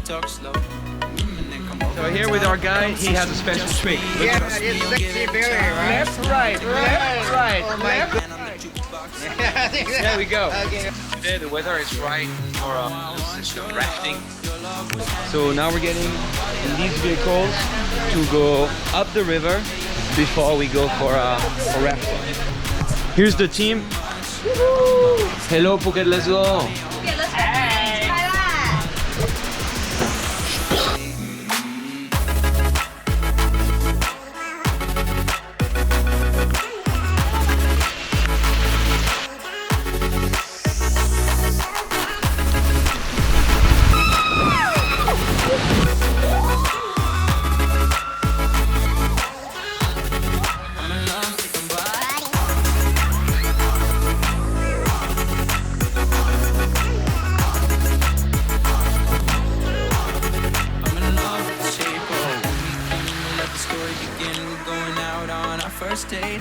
talk slow. So here with our guy, he has a special trick. Yeah, that is sexy Billy, right? Left, right, left, right, Oh my left, God. right. There we go. Okay. Today the weather is right for rafting. So now we're getting in these vehicles to go up the river before we go for rafting. Here's the team. Hello Phuketletsgo. First date,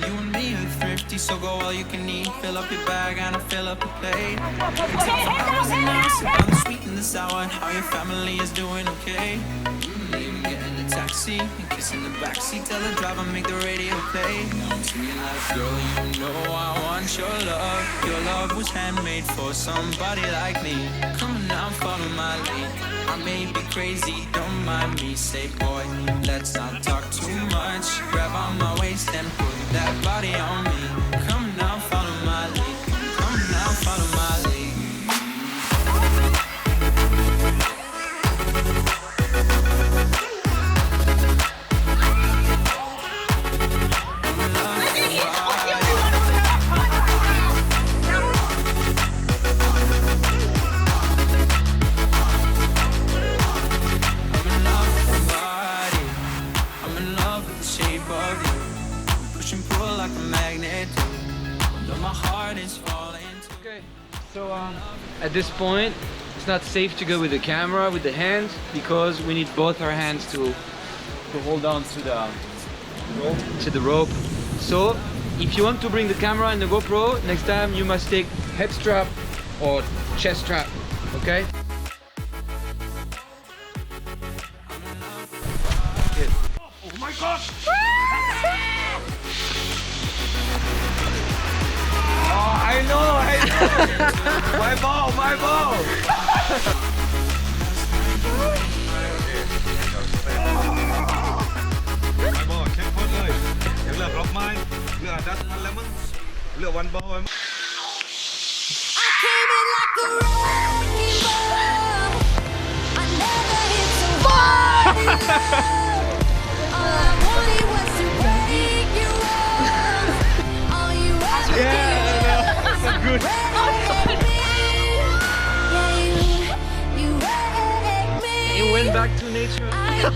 you and me are thrifty, so go all you can eat. Fill up your bag and I'll fill up your plate. Hours and hours, sip on the sweet and the sour. How your family is doing okay? Even get in a taxi and kiss in the backseat. Tell the driver make the radio play. To me like, girl, you know I want your love. Your love was handmade for somebody like me. Come on now, follow my lead. I may be crazy, don't mind me. Say, boy, let's not talk too much. Grab on my waist and put that body on me. Come now, follow my lead. Come now, follow my lead. Okay, so at this point, it's not safe to go with the camera, with the hands, because we need both our hands to hold on to the rope. So, if you want to bring the camera and the GoPro, next time you must take head strap or chest strap, okay? Oh my God! Oh, I know! My ball, my ball! My ball, check point เลย เลือกล็อกไม้เลือกดัชมันแล้วมั้งเลือกวันบอล I came in like a wrecking ball. I never hit so hard in love. All I wanted was to break your walls. All you ever did Good. wreck me. Yeah, you wrecked me. You went back to nature. I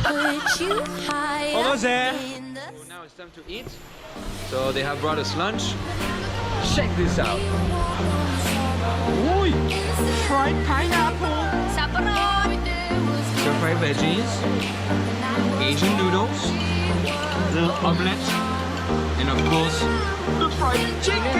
put you high Almost there. in the So now it's time to eat. So they have brought us lunch. Check this out. Oi! Fried pineapple. Stir-fried veggies. Asian noodles. The omelette. And of course, the fried chicken.